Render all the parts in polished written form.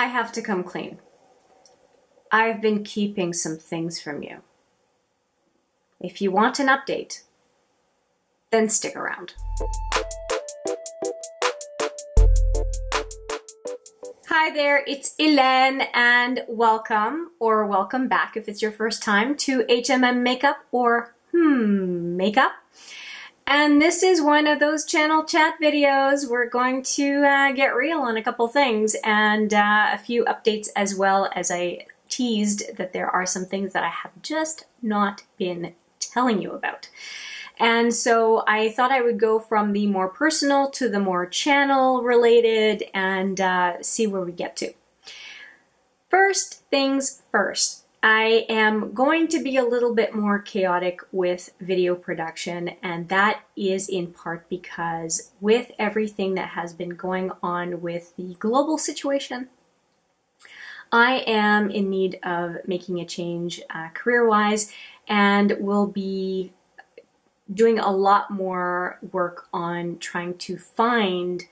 I have to come clean. I've been keeping some things from you. If you want an update, then stick around. Hi there, it's Hélène, and welcome, or welcome back if it's your first time, to Makeup, or Makeup. And this is one of those channel chat videos. We're going to get real on a couple things and a few updates, as well as I teased that there are some things that I have just not been telling you about. And so I thought I would go from the more personal to the more channel related and see where we get to. First things first. I am going to be a little bit more chaotic with video production, and that is in part because with everything that has been going on with the global situation, I am in need of making a change career-wise, and will be doing a lot more work on trying to find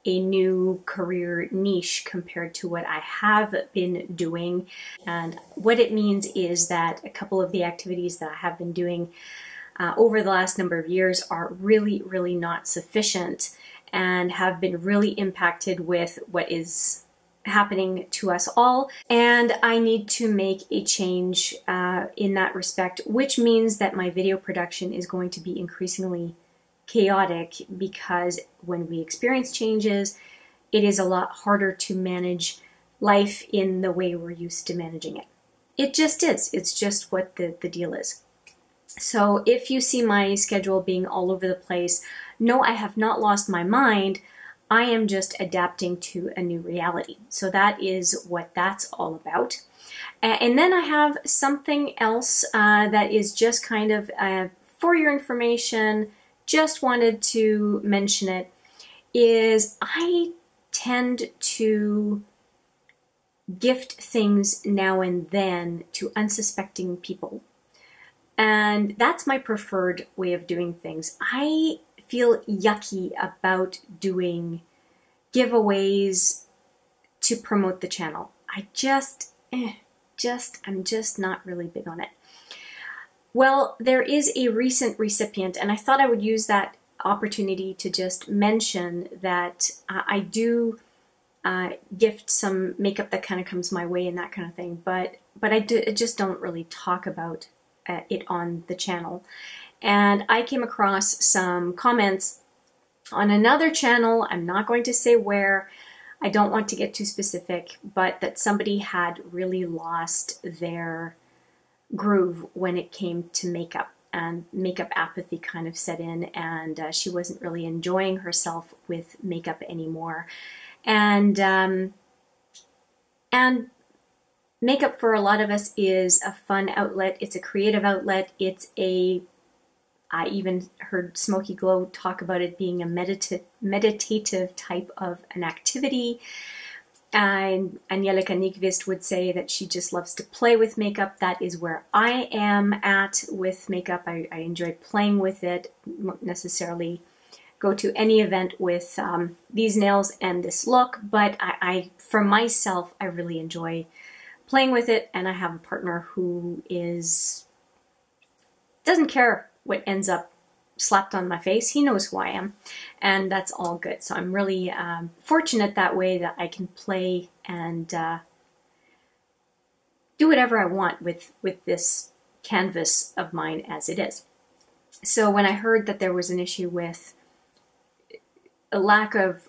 a new career niche compared to what I have been doing. And what it means is that a couple of the activities that I have been doing over the last number of years are really not sufficient and have been really impacted with what is happening to us all. And I need to make a change in that respect, which means that my video production is going to be increasingly chaotic, because when we experience changes, it is a lot harder to manage life in the way we're used to managing it. It just is. It's just what the deal is. So if you see my schedule being all over the place, no, I have not lost my mind. I am just adapting to a new reality. So that is what that's all about. And then I have something else that is just kind of for your information. Just wanted to mention it, is I tend to gift things now and then to unsuspecting people. And that's my preferred way of doing things. I feel yucky about doing giveaways to promote the channel. I'm just not really big on it. Well, there is a recent recipient, and I thought I would use that opportunity to just mention that I do gift some makeup that kind of comes my way and that kind of thing, but I just don't really talk about it on the channel. And I came across some comments on another channel. I'm not going to say where. I don't want to get too specific, but that somebody had really lost their groove when it came to makeup, and makeup apathy kind of set in, and she wasn't really enjoying herself with makeup anymore. And makeup for a lot of us is a fun outlet. It's a creative outlet. I even heard Smoky Glow talk about it being a meditative type of an activity. And Angelica Nyqvist would say that she just loves to play with makeup. That is where I am at with makeup. I enjoy playing with it. Won't necessarily go to any event with these nails and this look, but I for myself, I really enjoy playing with it, and I have a partner who doesn't care what ends up slapped on my face. He knows who I am, and that's all good. So I'm really fortunate that way, that I can play and do whatever I want with this canvas of mine as it is. So when I heard that there was an issue with a lack of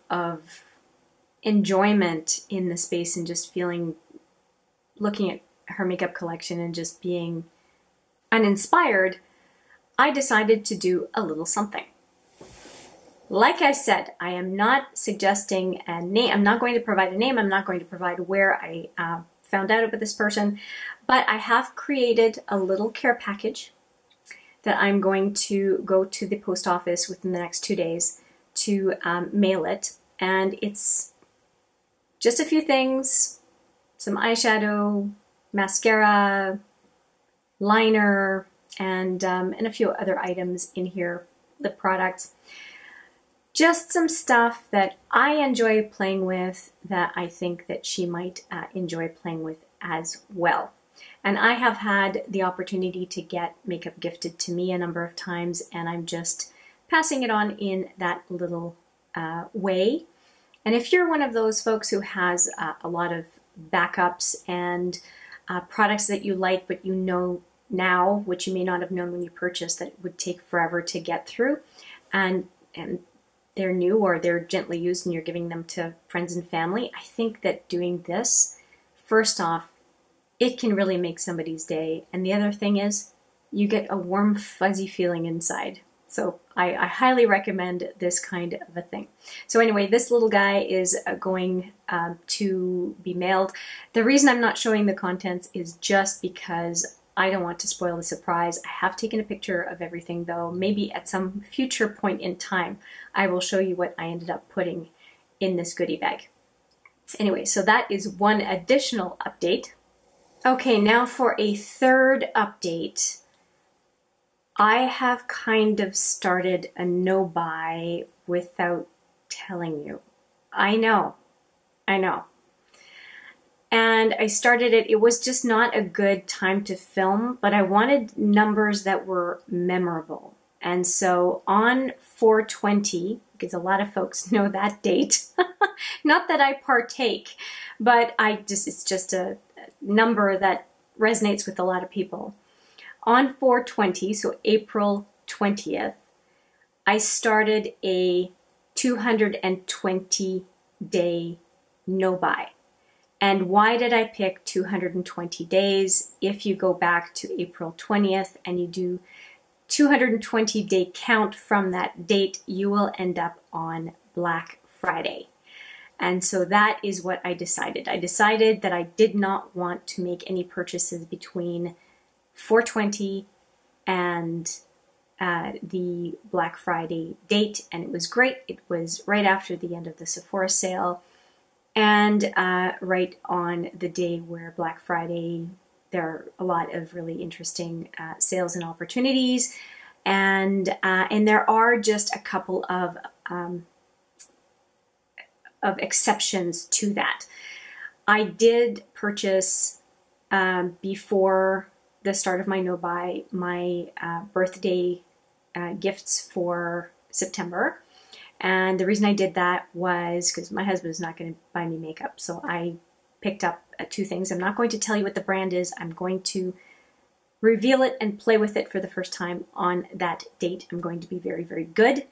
enjoyment in the space, and just looking at her makeup collection and just being uninspired, I decided to do a little something. Like I said, I am not suggesting a name. I'm not going to provide a name. I'm not going to provide where I found out about this person, but I have created a little care package that I'm going to go to the post office within the next 2 days to mail it. And it's just a few things: some eyeshadow, mascara, liner, and a few other items in here, the products. just some stuff that I enjoy playing with that I think that she might enjoy playing with as well. And I have had the opportunity to get makeup gifted to me a number of times, and I'm just passing it on in that little way. And if you're one of those folks who has a lot of backups and products that you like, but you know now, which you may not have known when you purchased, that it would take forever to get through, and they're new or they're gently used and you're giving them to friends and family, I think that doing this, first off, it can really make somebody's day. And the other thing is, you get a warm, fuzzy feeling inside. So I highly recommend this kind of a thing. So anyway, this little guy is going to be mailed. The reason I'm not showing the contents is just because I don't want to spoil the surprise. I have taken a picture of everything though. Maybe at some future point in time, I will show you what I ended up putting in this goodie bag. Anyway, so that is one additional update. Okay, now for a third update. I have kind of started a no-buy without telling you. I know. And I started it, it was just not a good time to film, but I wanted numbers that were memorable. And so on 4/20, because a lot of folks know that date, not that I partake, but it's just a number that resonates with a lot of people. On 4/20, so April 20th, I started a 220-day no-buy. And why did I pick 220 days? If you go back to April 20th and you do 220-day count from that date, you will end up on Black Friday. And so that is what I decided. I decided that I did not want to make any purchases between 4/20 and the Black Friday date. And it was great. It was right after the end of the Sephora sale. And right on the day where Black Friday, there are a lot of really interesting sales and opportunities, and there are just a couple of exceptions to that. I did purchase before the start of my no-buy my birthday gifts for September. And the reason I did that was because my husband is not going to buy me makeup. So I picked up two things. I'm not going to tell you what the brand is. I'm going to reveal it and play with it for the first time on that date. I'm going to be very, very good.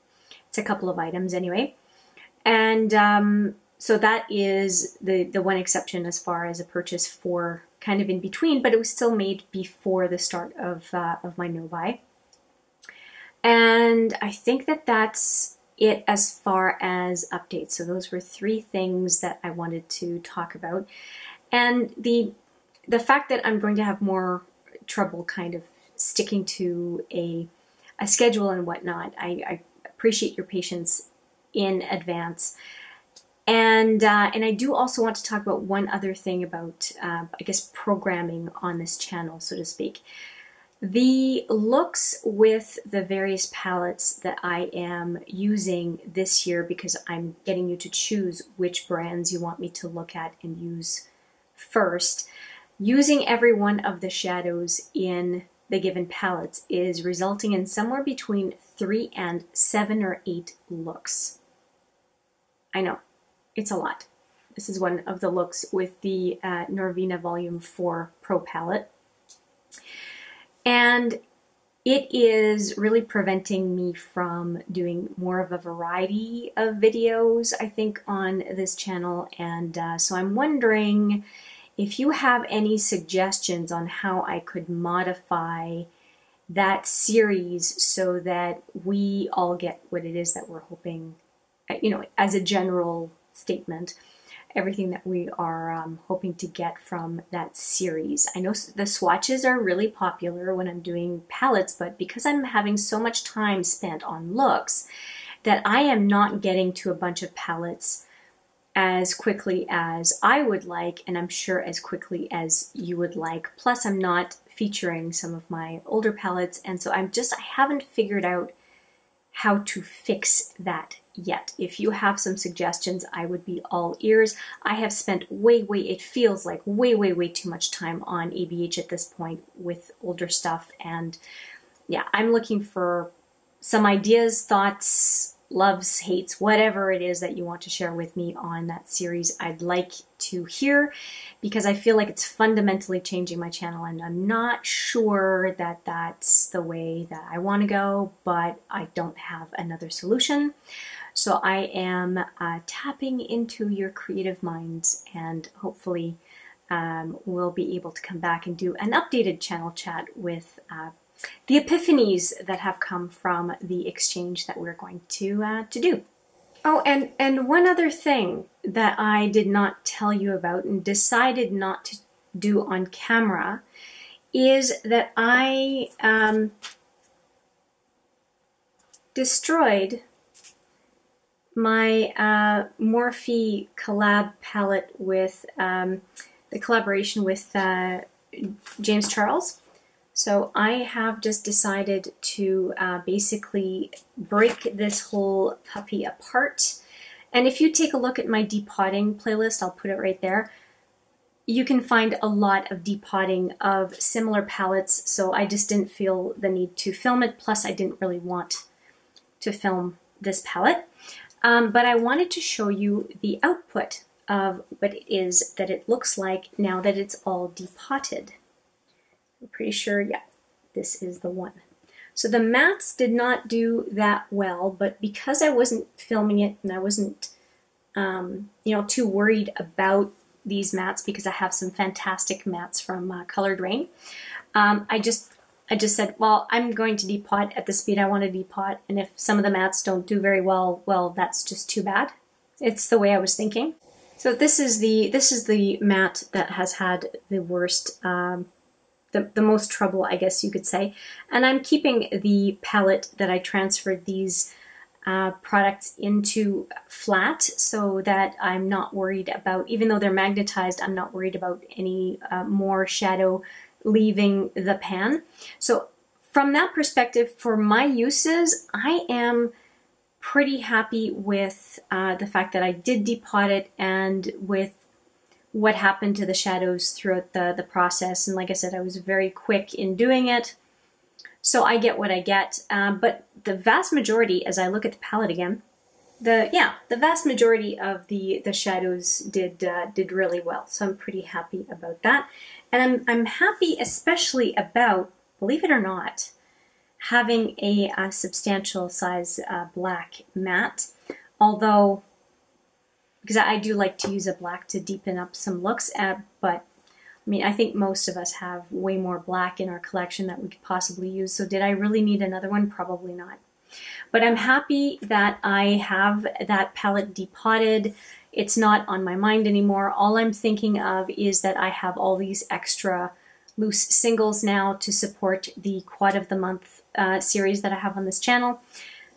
It's a couple of items anyway. And so that is the one exception as far as a purchase for kind of in between, but it was still made before the start of my no-buy. And I think that that's it as far as updates. So those were three things that I wanted to talk about. And the fact that I'm going to have more trouble kind of sticking to a schedule and whatnot, I appreciate your patience in advance. And I do also want to talk about one other thing about, I guess, programming on this channel, so to speak. The looks with the various palettes that I am using this year, because I'm getting you to choose which brands you want me to look at and use first. Using every one of the shadows in the given palettes is resulting in somewhere between 3 and 7 or 8 looks. I know, it's a lot. This is one of the looks with the Norvina Volume 4 Pro palette. And it is really preventing me from doing more of a variety of videos, I think, on this channel. And so I'm wondering if you have any suggestions on how I could modify that series so that we all get what it is that we're hoping, you know, as a general statement, everything that we are hoping to get from that series. I know the swatches are really popular when I'm doing palettes, but because I'm having so much time spent on looks, that I am not getting to a bunch of palettes as quickly as I would like, and I'm sure as quickly as you would like. Plus, I'm not featuring some of my older palettes, and so I haven't figured out how to fix that yet. If you have some suggestions, I would be all ears. I have spent it feels like way too much time on ABH at this point with older stuff. And yeah, I'm looking for some ideas, thoughts, loves, hates, whatever it is that you want to share with me on that series. I'd like to hear, because I feel like it's fundamentally changing my channel, and I'm not sure that that's the way that I want to go, but I don't have another solution. So I am tapping into your creative minds, and hopefully we'll be able to come back and do an updated channel chat with the epiphanies that have come from the exchange that we're going to do. Oh, and one other thing that I did not tell you about and decided not to do on camera is that I destroyed my Morphe collab palette with the collaboration with James Charles. So I have just decided to basically break this whole puppy apart. And if you take a look at my depotting playlist, I'll put it right there, you can find a lot of depotting of similar palettes. So I just didn't feel the need to film it. Plus I didn't really want to film this palette. But I wanted to show you the output of what it is that it looks like now that it's all depotted. I'm pretty sure, yeah, this is the one. So the mattes did not do that well, but because I wasn't filming it and I wasn't, too worried about these mattes, because I have some fantastic mattes from Colored Raine, I just said, well, I'm going to depot at the speed I want to depot, and if some of the mattes don't do very well, well, that's just too bad. It's the way I was thinking. So this is the matte that has had the worst. The most trouble, I guess you could say. And I'm keeping the palette that I transferred these products into flat, so that I'm not worried about, even though they're magnetized, I'm not worried about any more shadow leaving the pan. So from that perspective, for my uses, I am pretty happy with the fact that I did depot it, and with what happened to the shadows throughout the process. And like I said, I was very quick in doing it, so I get what I get. But the vast majority, as I look at the palette again, the vast majority of the shadows did really well. So I'm pretty happy about that, and I'm happy especially about, believe it or not, having a substantial size black matte, although, because I do like to use a black to deepen up some looks, but I mean, I think most of us have way more black in our collection that we could possibly use, so did I really need another one? Probably not. But I'm happy that I have that palette depotted. It's not on my mind anymore. All I'm thinking of is that I have all these extra loose singles now to support the Quad of the Month series that I have on this channel.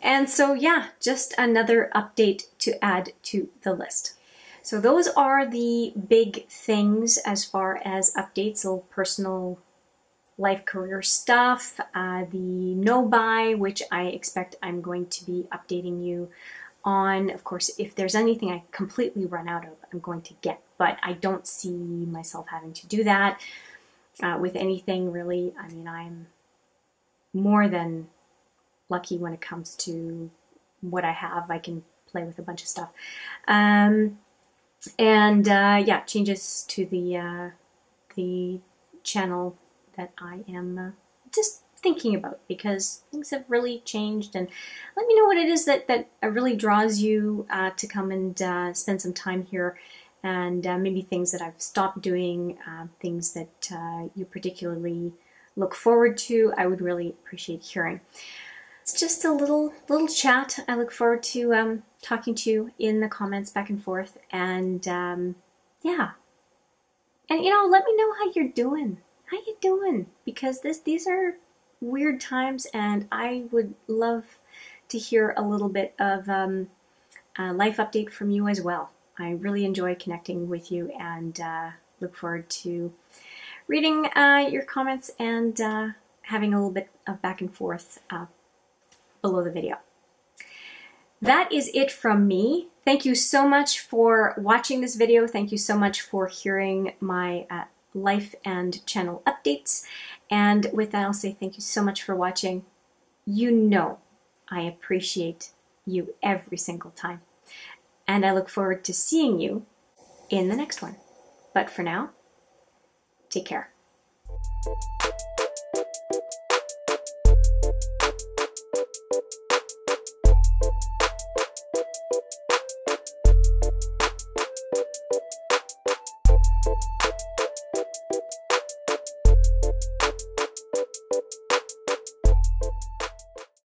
And so yeah, just another update to add to the list. So those are the big things as far as updates, little personal life career stuff, the no-buy, which I expect I'm going to be updating you on. Of course, if there's anything I completely run out of, I'm going to get, but I don't see myself having to do that with anything really. I mean, I'm more than lucky when it comes to what I have. I can play with a bunch of stuff. Yeah, changes to the channel that I am just thinking about, because things have really changed. And let me know what it is that really draws you to come and spend some time here, and maybe things that I've stopped doing, things that you particularly look forward to. I would really appreciate hearing. It's just a little chat. I look forward to talking to you in the comments back and forth, and yeah, and let me know how you're doing. How you doing? Because these are weird times, and I would love to hear a little bit of a life update from you as well. I really enjoy connecting with you, and look forward to reading your comments and having a little bit of back and forth below the video. that is it from me. Thank you so much for watching this video. Thank you so much for hearing my life and channel updates. And with that, I'll say thank you so much for watching. You know I appreciate you every single time. And I look forward to seeing you in the next one. But for now, take care.